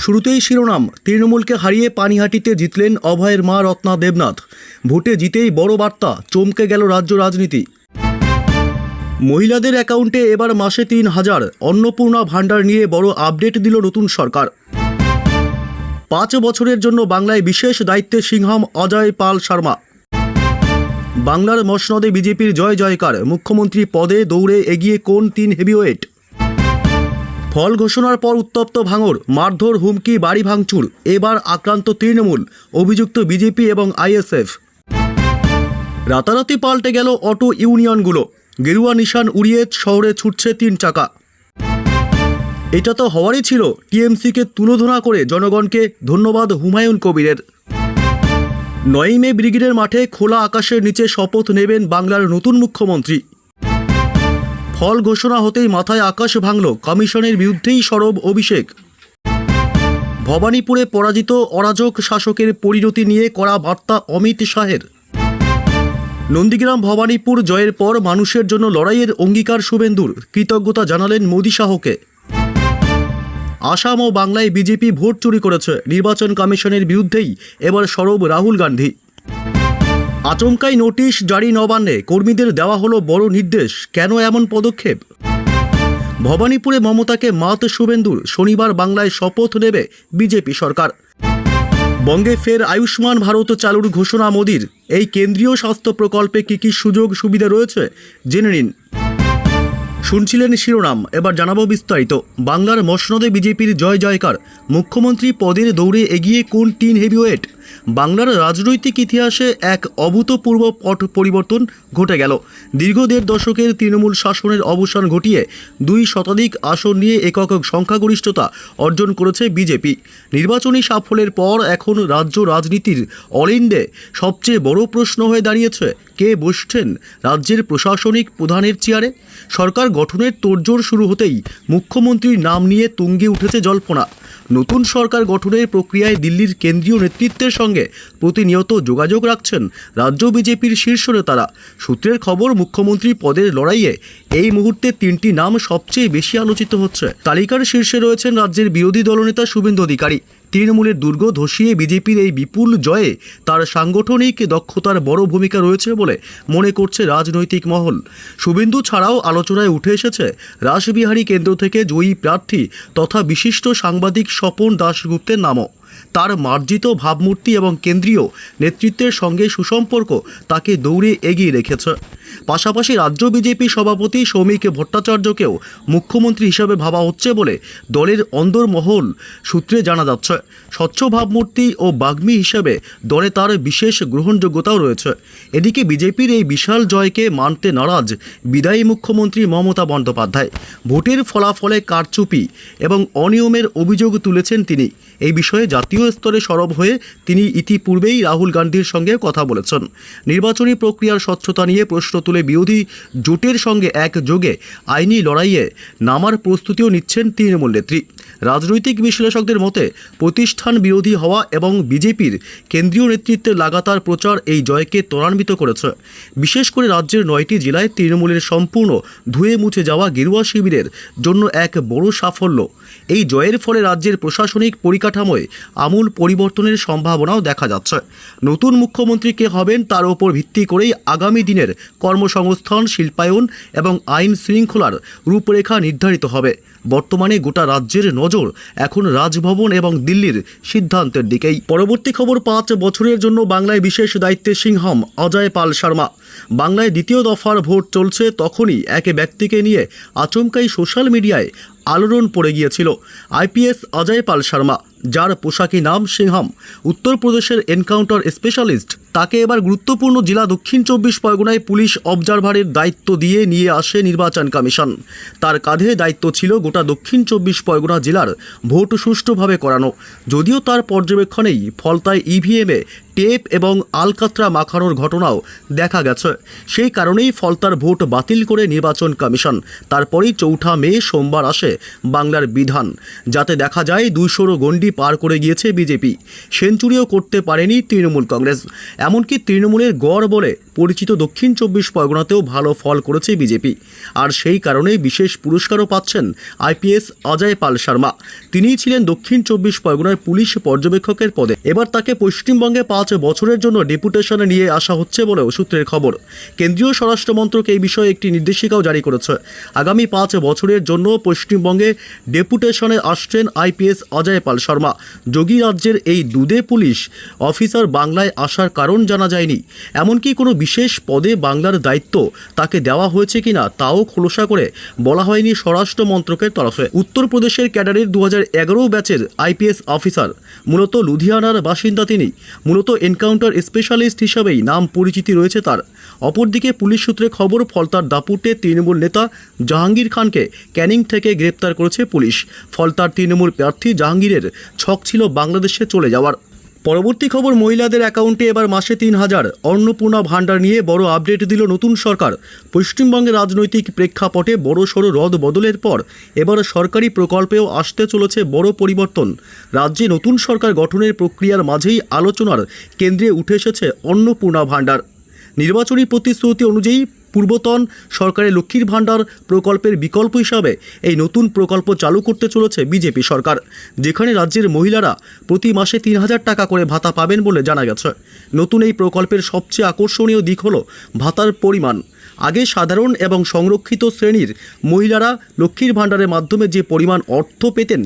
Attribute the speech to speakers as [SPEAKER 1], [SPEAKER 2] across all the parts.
[SPEAKER 1] শুরুতেই শিরোনাম, তৃণমূলকে হারিয়ে পানিহাটিতে জিতলেন অভয়ের মা রত্না দেবনাথ। ভোটে জিতেই বড় বার্তা, চমকে গেল রাজ্য রাজনীতি। মহিলাদের অ্যাকাউন্টে এবার মাসে ৩,০০০। অন্নপূর্ণা ভাণ্ডার নিয়ে বড় আপডেট দিল নতুন সরকার। ৫ বছরের জন্য বাংলায় বিশেষ দায়িত্বে সিংহাম অজয় পাল শর্মা। বাংলার মসনদে বিজেপির জয় জয়কার, মুখ্যমন্ত্রী পদে দৌড়ে এগিয়ে কোন ৩ হেভিওয়েট। ফল ঘোষণার পর উত্তপ্ত ভাঙড়, মারধর, হুমকি, বাড়ি ভাঙচুর। এবার আক্রান্ত তৃণমূল, অভিযুক্ত বিজেপি এবং আইএসএফ। রাতারাতি পাল্টে গেল অটো ইউনিয়নগুলো, গেরুয়া নিশান উড়িয়ে শহরে ছুটছে ৩ চাকা। এটা তো হওয়ারই ছিল। টিএমসিকে তুলোধনা করে জনগণকে ধন্যবাদ হুমায়ুন কবিরের। ৯ মে ব্রিগেডের মাঠে খোলা আকাশের নিচে শপথ নেবেন বাংলার নতুন মুখ্যমন্ত্রী। ফল ঘোষণা হতেই মাথায় আকাশ ভাঙল, কমিশনের বিরুদ্ধেই সরব অভিষেক। ভবানীপুরে পরাজিত অরাজক শাসকের পরিণতি নিয়ে কড়া বার্তা অমিত শাহের। নন্দীগ্রাম ভবানীপুর জয়ের পর মানুষের জন্য লড়াইয়ের অঙ্গীকার শুভেন্দুর, কৃতজ্ঞতা জানালেন মোদি শাহকে। আসাম ও বাংলায় বিজেপি ভোট চুরি করেছে, নির্বাচন কমিশনের বিরুদ্ধেই এবার সরব রাহুল গান্ধী। আচমকাই নোটিশ জারি নবান্নে, কর্মীদের দেওয়া হলো বড় নির্দেশ। কেন এমন পদক্ষেপ? ভবানীপুরে মমতাকে মাত শুভেন্দুর, শনিবার বাংলায় শপথ নেবে বিজেপি সরকার। বঙ্গে ফের আয়ুষ্মান ভারত চালুর ঘোষণা মোদির। এই কেন্দ্রীয় স্বাস্থ্য প্রকল্পে কী কী সুযোগ সুবিধা রয়েছে জেনে নিন। শুনছিলেন শিরোনাম, এবার জানাবো বিস্তারিত। বাংলার মসনদে বিজেপির জয় জয়কার, মুখ্যমন্ত্রী পদের দৌড়ে এগিয়ে কোন ৩ হেভিওয়েট। বাংলার রাজনৈতিক ইতিহাসে এক অভূতপূর্ব পট পরিবর্তন ঘটে গেল। দীর্ঘ ১.৫ দশকের তৃণমূল শাসনের অবসান ঘটিয়ে ২ শতাধিক আসন নিয়ে একক সংখ্যাগরিষ্ঠতা অর্জন করেছে বিজেপি। নির্বাচনী সাফল্যের পর এখন রাজ্য রাজনীতির অলিন্দে সবচেয়ে বড় প্রশ্ন হয়ে দাঁড়িয়েছে, কে বসছেন রাজ্যের প্রশাসনিক প্রধানের চেয়ারে। সরকার গঠনের তোড়জোড় শুরু হতেই মুখ্যমন্ত্রীর নাম নিয়ে তুঙ্গে উঠেছে জল্পনা। নতুন সরকার গঠনের প্রক্রিয়ায় দিল্লির কেন্দ্রীয় নেতৃত্বের সঙ্গে প্রতিনিয়ত যোগাযোগ রাখছেন রাজ্য বিজেপির শীর্ষ নেতারা। সূত্রের খবর, মুখ্যমন্ত্রী পদের লড়াইয়ে এই মুহূর্তে ৩টি নাম সবচেয়ে বেশি আলোচিত হচ্ছে। তালিকার শীর্ষে রয়েছেন রাজ্যের বিরোধী দলনেতা শুভেন্দু অধিকারী। তৃণমূলের দুর্গ ধসিয়ে বিজেপির এই বিপুল জয়ে তার সাংগঠনিক দক্ষতার বড় ভূমিকা রয়েছে বলে মনে করছে রাজনৈতিক মহল। শুভেন্দু ছাড়াও আলোচনায় উঠে এসেছে রাসবিহারী কেন্দ্র থেকে জয়ী প্রার্থী তথা বিশিষ্ট সাংবাদিক স্বপন দাশগুপ্তের নামও। তার মার্জিত ভাবমূর্তি এবং কেন্দ্রীয় নেতৃত্বের সঙ্গে সুসম্পর্ক তাকে দৌড়ে এগিয়ে রেখেছে। পাশাপাশি রাজ্য বিজেপি সভাপতি সৌমিক ভট্টাচার্যকেও মুখ্যমন্ত্রী হিসাবে ভাবা হচ্ছে বলে দলের অন্দরমহল সূত্রে জানা যাচ্ছে। স্বচ্ছ ভাবমূর্তি ও বাগ্মী হিসাবে দলে তার বিশেষ গ্রহণযোগ্যতাও রয়েছে। এদিকে বিজেপির এই বিশাল জয়কে মানতে নারাজ বিদায়ী মুখ্যমন্ত্রী মমতা বন্দ্যোপাধ্যায়। ভোটের ফলাফলে কারচুপি এবং অনিয়মের অভিযোগ তুলেছেন তিনি। এই বিষয়ে জাতীয় স্তরে সরব হয়ে তিনি ইতিপূর্বেই রাহুল গান্ধীর সঙ্গে কথা বলেছেন। নির্বাচনী প্রক্রিয়ার স্বচ্ছতা নিয়ে প্রশ্ন তুলে বিরোধী জোটের সঙ্গে একযোগে আইনি লড়াইয়ে নামার প্রস্তুতিও নিচ্ছেন তৃণমূল নেত্রী। রাজনৈতিক বিশ্লেষকদের মতে প্রতিষ্ঠান বিরোধী হওয়া এবং বিজেপির কেন্দ্রীয় নেতৃত্বের লাগাতার প্রচার এই জয়কে ত্বরান্বিত করেছে। বিশেষ করে রাজ্যের 9টি জেলায় তৃণমূলের সম্পূর্ণ ধুয়ে মুছে যাওয়া গেরুয়া শিবিরের জন্য এক বড় সাফল্য। এই জয়ের ফলে রাজ্যের প্রশাসনিক পরিকাঠামোয় আমূল পরিবর্তনের সম্ভাবনাও দেখা যাচ্ছে। নতুন মুখ্যমন্ত্রী কে হবেন তার উপর ভিত্তি করেই আগামী দিনের কর্মসংস্থান, শিল্পায়ন এবং আইন শৃঙ্খলার রূপরেখা নির্ধারিত হবে। বর্তমানে গোটা রাজ্যের নজর এখন রাজভবন এবং দিল্লির সিদ্ধান্তের দিকেই। পরবর্তী খবর, 5 বছরের জন্য বাংলায় বিশেষ দায়িত্বে সিংহাম অজয় পাল শর্মা। বাংলায় দ্বিতীয় দফার ভোট চলছে, তখনই এক ব্যক্তিকে নিয়ে আচমকাই সোশ্যাল মিডিয়ায় আলোড়ন পড়ে গিয়েছিল। আইপিএস অজয় পাল শর্মা, যার পোশাকি নাম সিংহাম, উত্তরপ্রদেশের এনকাউন্টার স্পেশালিস্ট। তাকে এবার গুরুত্বপূর্ণ জেলা দক্ষিণ 24 পরগনায় পুলিশ অবজারভারের দায়িত্ব দিয়ে নিয়ে আসে নির্বাচন কমিশন। তার কাঁধে দায়িত্ব ছিল গোটা দক্ষিণ 24 পরগনা জেলার ভোট সুষ্ঠুভাবে করানো। যদিও তার পর্যবেক্ষণেই ফলতায় ইভিএমে টেপ এবং আলকাতরা মাখানোর ঘটনাও দেখা গেছে। সেই কারণেই ফলতার ভোট বাতিল করে নির্বাচন কমিশন। তারপরেই 4 মে সোমবার আসে বাংলার বিধান, যাতে দেখা যায় 200 গণ্ডি পার করে গিয়েছে বিজেপি। সেঞ্চুরিও করতে পারেনি তৃণমূল কংগ্রেস। এমনকি তৃণমূলের গড় বলে পরিচিত দক্ষিণ 24 পরগনাতেও ভালো ফল করেছে বিজেপি। আর সেই কারণেই বিশেষ পুরস্কারও পাচ্ছেন আইপিএস অজয় পাল শর্মা। তিনিই ছিলেন দক্ষিণ 24 পরগনার পুলিশ পর্যবেক্ষকের পদে। এবার তাকে পশ্চিমবঙ্গে 5 বছরের জন্য ডেপুটেশনে নিয়ে আসা হচ্ছে বলেও সূত্রের খবর। কেন্দ্রীয় স্বরাষ্ট্র মন্ত্রক এই বিষয়ে একটি নির্দেশিকাও জারি করেছে। আগামী 5 বছরের জন্য পশ্চিমবঙ্গে ডেপুটেশনে আসছেন আইপিএস অজয় পাল শর্মা। যোগী রাজ্যের এই দুদে পুলিশ অফিসার বাংলায় আসার কারণ জানা যায়নি। এমনকি কোনো বিশেষ পদে বাংলার দায়িত্ব তাকে দেওয়া হয়েছে কিনা তাও খোলসা করে বলা হয়নি স্বরাষ্ট্র মন্ত্রকের তরফে। উত্তরপ্রদেশের ক্যাডারের 2011 ব্যাচের আইপিএস অফিসার, মূলত লুধিয়ানার বাসিন্দা তিনি। মূলত এনকাউন্টার স্পেশালিস্ট হিসাবেই নাম পরিচিতি রয়েছে তার। অপরদিকে পুলিশ সূত্রে খবর, ফলতার দাপুটে তৃণমূল নেতা জাহাঙ্গীর খানকে ক্যানিং থেকে গ্রেপ্তার করেছে পুলিশ। ফলতার তৃণমূল প্রার্থী জাহাঙ্গীরের ছক ছিল বাংলাদেশে চলে যাওয়ার। পরবর্তী খবর, মহিলাদের অ্যাকাউন্টে এবার মাসে 3000 অন্নপূর্ণা ভাণ্ডার নিয়ে বড় আপডেট দিল নতুন সরকার। পশ্চিমবঙ্গের রাজনৈতিক প্রেক্ষাপটে বড়সড় রদ বদলের পর এবার সরকারি প্রকল্পেও আসতে চলেছে বড় পরিবর্তন। রাজ্যে নতুন সরকার গঠনের প্রক্রিয়ার মাঝেই আলোচনার কেন্দ্রে উঠে এসেছে অন্নপূর্ণা ভাণ্ডার। নির্বাচনী প্রতিশ্রুতি অনুযায়ী পূর্বতন সরকারের লক্ষ্মীর ভাণ্ডার প্রকল্পের বিকল্প হিসাবে এই নতুন প্রকল্প চালু করতে চলেছে বিজেপি সরকার, যেখানে রাজ্যের মহিলারা প্রতি মাসে 3000 টাকা করে ভাতা পাবেন বলে জানা গেছে। নতুন এই প্রকল্পের সবচেয়ে আকর্ষণীয় দিক হলো ভাতার পরিমাণ। আগে সাধারণ এবং সংরক্ষিত শ্রেণীর মহিলারা লক্ষ্মীর ভাণ্ডারের মাধ্যমে যে পরিমাণ অর্থ পেতেন,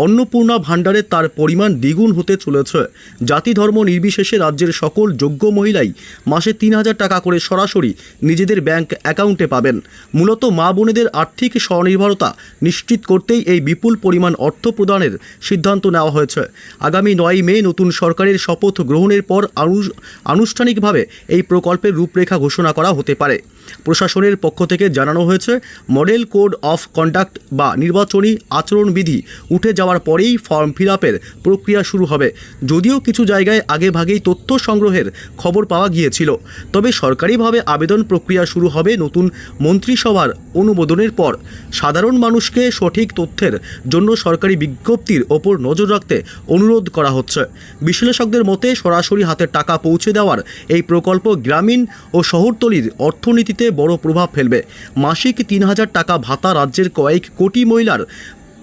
[SPEAKER 1] অন্নপূর্ণা ভাণ্ডারে তার পরিমাণ দ্বিগুণ হতে চলেছে। জাতি ধর্ম নির্বিশেষে রাজ্যের সকল যোগ্য মহিলাই মাসে 3000 টাকা করে সরাসরি নিজেদের ব্যাংক অ্যাকাউন্টে পাবেন। মূলত মা বোনেদের আর্থিক স্বনির্ভরতা নিশ্চিত করতেই এই বিপুল পরিমাণ অর্থ প্রদানের সিদ্ধান্ত নেওয়া হয়েছে। আগামী 9 মে নতুন সরকারের শপথ গ্রহণের পর আনুষ্ঠানিকভাবে এই প্রকল্পের রূপরেখা ঘোষণা করা হতে পারে। প্রশাসনের পক্ষ থেকে জানানো হয়েছে, মডেল কোড অফ কন্ডাক্ট বা নির্বাচনী আচরণবিধি উঠে যাওয়ার পরেই ফর্ম ফিল আপের প্রক্রিয়া শুরু হবে। যদিও কিছু জায়গায় আগেভাগেই তথ্য সংগ্রহের খবর পাওয়া গিয়েছিল, তবে সরকারিভাবে আবেদন প্রক্রিয়া শুরু হবে নতুন মন্ত্রিসভার অনুমোদনের পর। সাধারণ মানুষকে সঠিক তথ্যের জন্য সরকারি বিজ্ঞপ্তির ওপর নজর রাখতে অনুরোধ করা হচ্ছে। বিশ্লেষকদের মতে, সরাসরি হাতে টাকা পৌঁছে দেওয়ার এই প্রকল্প গ্রামীণ ও শহরতলির অর্থনীতিতে বড় প্রভাব ফেলবে। মাসিক 3000 টাকা ভাতা রাজ্যের কয়েক কোটি মহিলার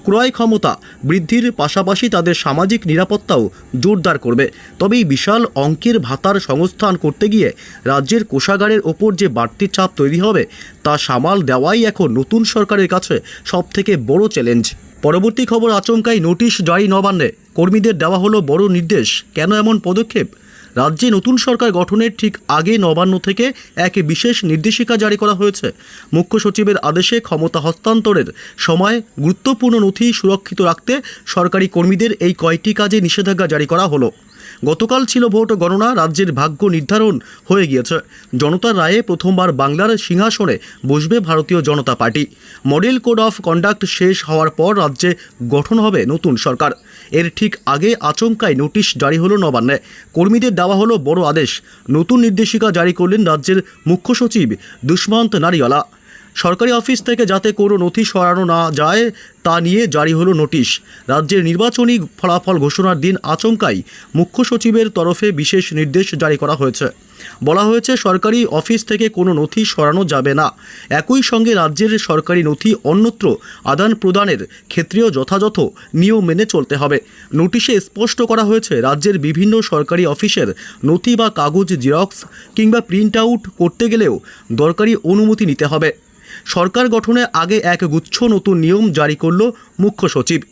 [SPEAKER 1] ক্রয় ক্ষমতা বৃদ্ধির পাশাপাশি তাদের সামাজিক নিরাপত্তাও জোরদার করবে। তবে এই বিশাল অঙ্কের ভাতার সংস্থান করতে গিয়ে রাজ্যের কোষাগারের ওপর যে বাড়তি চাপ তৈরি হবে তা সামাল দেওয়াই এখন নতুন সরকারের কাছে সবথেকে বড় চ্যালেঞ্জ। পরবর্তী খবর, আচমকাই নোটিশ জারি নবান্নে, কর্মীদের দেওয়া হলো বড় নির্দেশ। কেন এমন পদক্ষেপ? রাজ্যে নতুন সরকার গঠনের ঠিক আগে নবান্ন থেকে এক বিশেষ নির্দেশিকা জারি করা হয়েছে। মুখ্য সচিবের আদেশে ক্ষমতা হস্তান্তরের সময় গুরুত্বপূর্ণ নথি সুরক্ষিত রাখতে সরকারি কর্মীদের এই কয়টি কাজে নিষেধাজ্ঞা জারি করা হলো। গতকাল ছিল ভোট গণনা, রাজ্যের ভাগ্য নির্ধারণ হয়ে গিয়েছে। জনতার রায়ে প্রথমবার বাংলার সিংহাসনে বসবে Bharatiya Janata Party. Model code of conduct শেষ হওয়ার পর রাজ্যে গঠন হবে নতুন সরকার। এর ঠিক আগে আচমকাই নোটিশ জারি হলো নবান্নে। কর্মীদের দেওয়া হলো বড় আদেশ। নতুন নির্দেশিকা জারি করলেন রাজ্যের মুখ্য সচিব দুষ্মন্ত নারিওয়ালা। সরকারি অফিস থেকে যাতে কোনো নথি সরানো না যায় তা নিয়ে জারি হলো নোটিশ। রাজ্যের নির্বাচনী ফলাফল ঘোষণার দিন আচমকাই মুখ্য সচিবের তরফে বিশেষ নির্দেশ জারি করা হয়েছে। বলা হয়েছে, সরকারি অফিস থেকে কোনো নথি সরানো যাবে না। একই সঙ্গে রাজ্যের সরকারি নথি অন্যত্র আদান প্রদানের ক্ষেত্রেও যথাযথ নিয়ম মেনে চলতে হবে। নোটিশে স্পষ্ট করা হয়েছে, রাজ্যের বিভিন্ন সরকারি অফিসের নথি বা কাগজ জেরক্স কিংবা প্রিন্ট আউট করতে গেলেও দরকারি অনুমতি নিতে হবে। সরকার গঠনের আগে এক গুচ্ছ নতুন নিয়ম জারি করল মুখ্য সচিব।